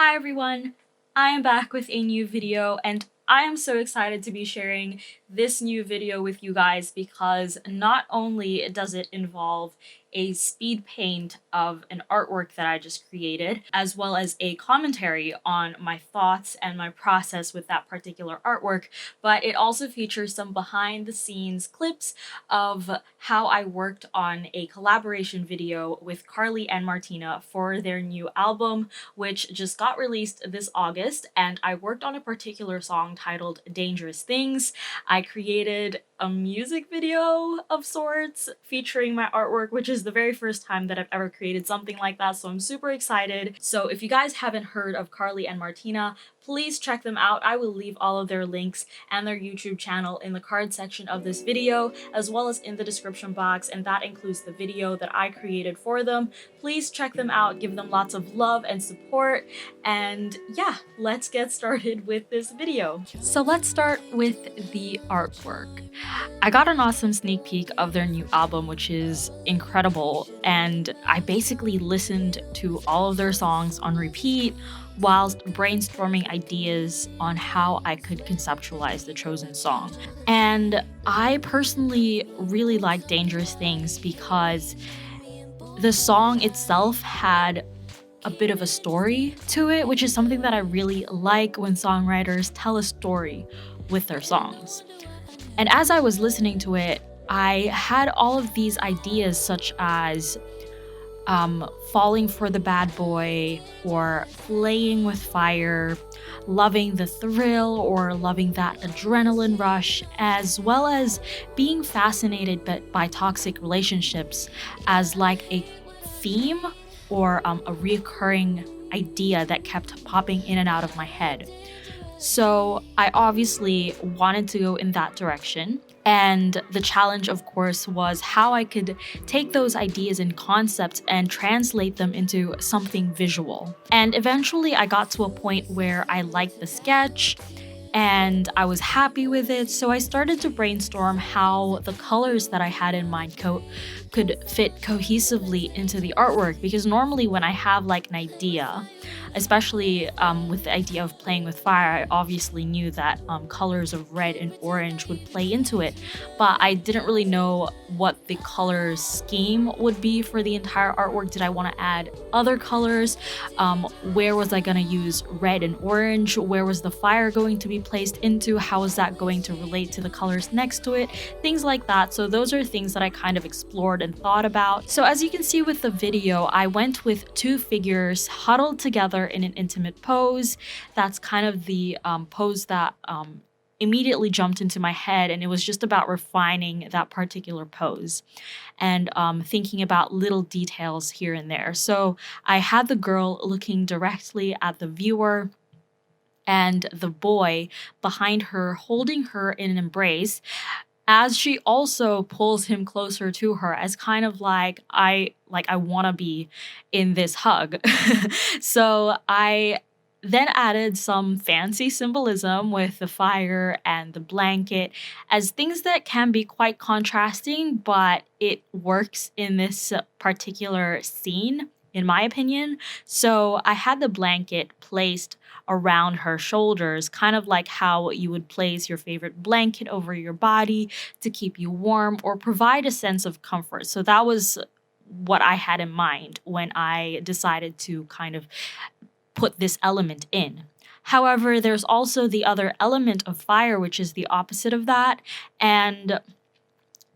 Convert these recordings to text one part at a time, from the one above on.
Hi everyone, I am back with a new video and I am so excited to be sharing this new video with you guys because not only does it involve a speed paint of an artwork that I just created, as well as a commentary on my thoughts and my process with that particular artwork, but it also features some behind the scenes clips of how I worked on a collaboration video with Carly and Martina for their new album, which just got released this August, and I worked on a particular song titled Dangerous Things. I created a music video of sorts featuring my artwork, which is the very first time that I've ever created something like that, so I'm super excited. So if you guys haven't heard of Carly and Martina, please check them out. I will leave all of their links and their YouTube channel in the card section of this video, as well as in the description box, and that includes the video that I created for them. Please check them out, give them lots of love and support, and yeah, let's get started with this video. So let's start with the artwork. I got an awesome sneak peek of their new album, which is incredible, and I basically listened to all of their songs on repeat whilst brainstorming ideas on how I could conceptualize the chosen song. And I personally really like Dangerous Things because the song itself had a bit of a story to it, which is something that I really like when songwriters tell a story with their songs. And as I was listening to it, I had all of these ideas such as falling for the bad boy, or playing with fire, loving the thrill or loving that adrenaline rush, as well as being fascinated by toxic relationships as like a theme or a reoccurring idea that kept popping in and out of my head. So I obviously wanted to go in that direction. And the challenge, of course, was how I could take those ideas and concepts and translate them into something visual. And eventually I got to a point where I liked the sketch and I was happy with it. So I started to brainstorm how the colors that I had in mind could fit cohesively into the artwork, because normally when I have like an idea, especially with the idea of playing with fire, I obviously knew that colors of red and orange would play into it, but I didn't really know what the color scheme would be for the entire artwork. Did I want to add other colors? Where was I going to use red and orange? Where was the fire going to be placed into? How is that going to relate to the colors next to it? Things like that. So those are things that I kind of explored and thought about. So as you can see with the video, I went with two figures huddled together in an intimate pose. That's kind of the pose that immediately jumped into my head, and it was just about refining that particular pose and thinking about little details here and there. So I had the girl looking directly at the viewer and the boy behind her holding her in an embrace, as she also pulls him closer to her, as kind of like I want to be in this hug. So I then added some fancy symbolism with the fire and the blanket as things that can be quite contrasting, but it works in this particular scene, in my opinion. So I had the blanket placed around her shoulders, kind of like how you would place your favorite blanket over your body to keep you warm or provide a sense of comfort. So that was what I had in mind when I decided to kind of put this element in. However, there's also the other element of fire, which is the opposite of that. And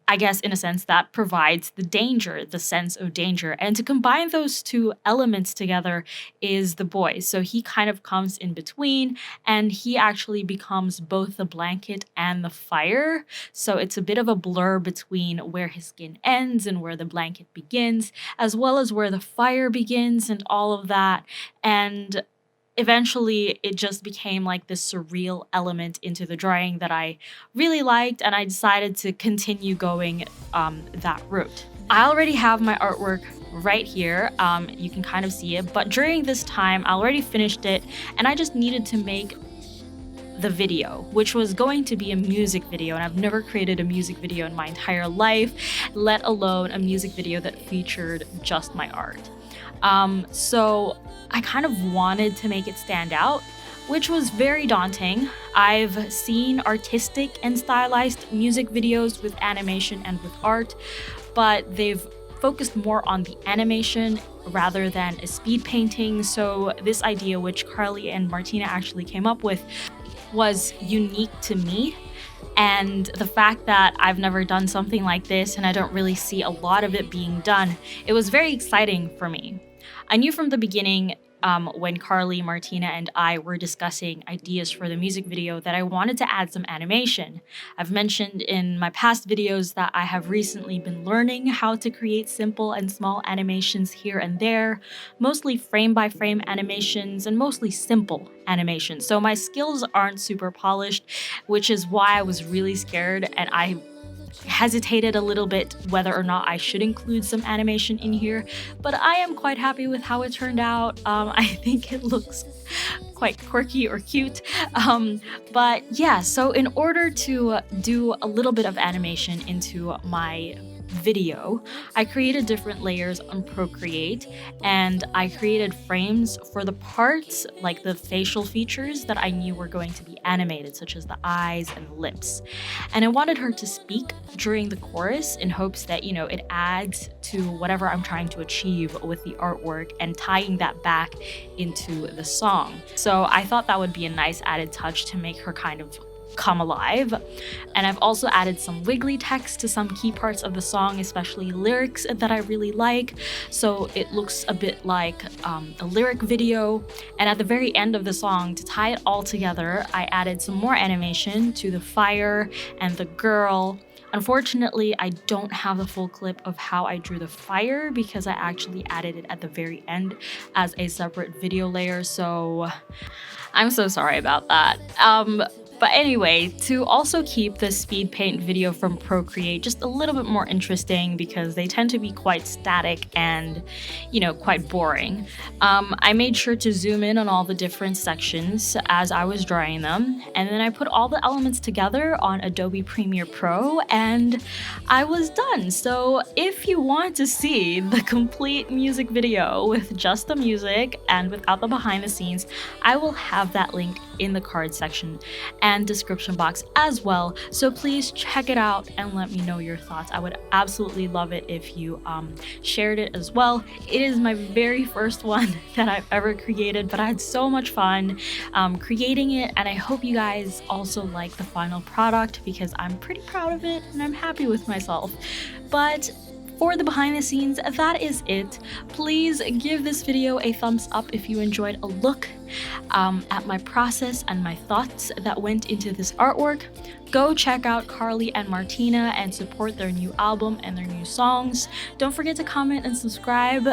I guess in a sense that provides the danger, the sense of danger. And to combine those two elements together is the boy. So he kind of comes in between, and he actually becomes both the blanket and the fire. So it's a bit of a blur between where his skin ends and where the blanket begins, as well as where the fire begins and all of that. And eventually it just became like this surreal element into the drawing that I really liked, and I decided to continue going that route. I already have my artwork right here. You can kind of see it, but during this time I already finished it and I just needed to make the video, which was going to be a music video, and I've never created a music video in my entire life, let alone a music video that featured just my art. So I kind of wanted to make it stand out, which was very daunting. I've seen artistic and stylized music videos with animation and with art, but they've focused more on the animation rather than a speed painting. So this idea, which Carly and Martina actually came up with, was unique to me. And the fact that I've never done something like this and I don't really see a lot of it being done, it was very exciting for me. I knew from the beginning, when Carly, Martina, and I were discussing ideas for the music video, that I wanted to add some animation. I've mentioned in my past videos that I have recently been learning how to create simple and small animations here and there, mostly frame-by-frame animations and mostly simple animations. So my skills aren't super polished, which is why I was really scared and I hesitated a little bit whether or not I should include some animation in here, but I am quite happy with how it turned out. I think it looks quite quirky or cute. But yeah, so in order to do a little bit of animation into my video, I created different layers on Procreate, and I created frames for the parts, like the facial features that I knew were going to be animated, such as the eyes and the lips. And I wanted her to speak during the chorus in hopes that, you know, it adds to whatever I'm trying to achieve with the artwork and tying that back into the song. So I thought that would be a nice added touch to make her kind of come alive. And I've also added some wiggly text to some key parts of the song, especially lyrics that I really like, so it looks a bit like a lyric video. And at the very end of the song, to tie it all together, I added some more animation to the fire and the girl. Unfortunately, I don't have the full clip of how I drew the fire because I actually added it at the very end as a separate video layer, so I'm so sorry about that. But anyway, to also keep the speed paint video from Procreate just a little bit more interesting, because they tend to be quite static and, you know, quite boring, I made sure to zoom in on all the different sections as I was drawing them, and then I put all the elements together on Adobe Premiere Pro, and I was done. So if you want to see the complete music video with just the music and without the behind the scenes, I will have that link in the card section and description box as well, so please check it out and let me know your thoughts. I would absolutely love it if you shared it as well. It is my very first one that I've ever created, but I had so much fun creating it, and I hope you guys also like the final product because I'm pretty proud of it and I'm happy with myself. But for the behind the scenes, that is it. Please give this video a thumbs up if you enjoyed a look at my process and my thoughts that went into this artwork. Go check out Carly and Martina and support their new album and their new songs. Don't forget to comment and subscribe,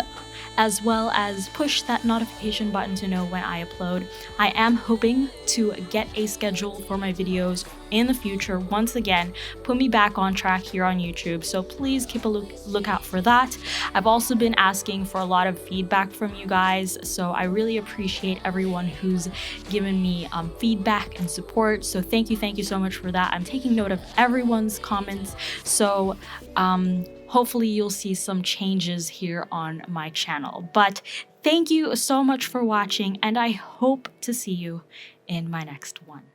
as well as push that notification button to know when I upload. I am hoping to get a schedule for my videos in the future. Once again, put me back on track here on YouTube, so please keep a lookout for that. I've also been asking for a lot of feedback from you guys, so I really appreciate everyone who's given me feedback and support, so thank you so much for that. I'm taking note of everyone's comments, so hopefully you'll see some changes here on my channel. But thank you so much for watching, and I hope to see you in my next one.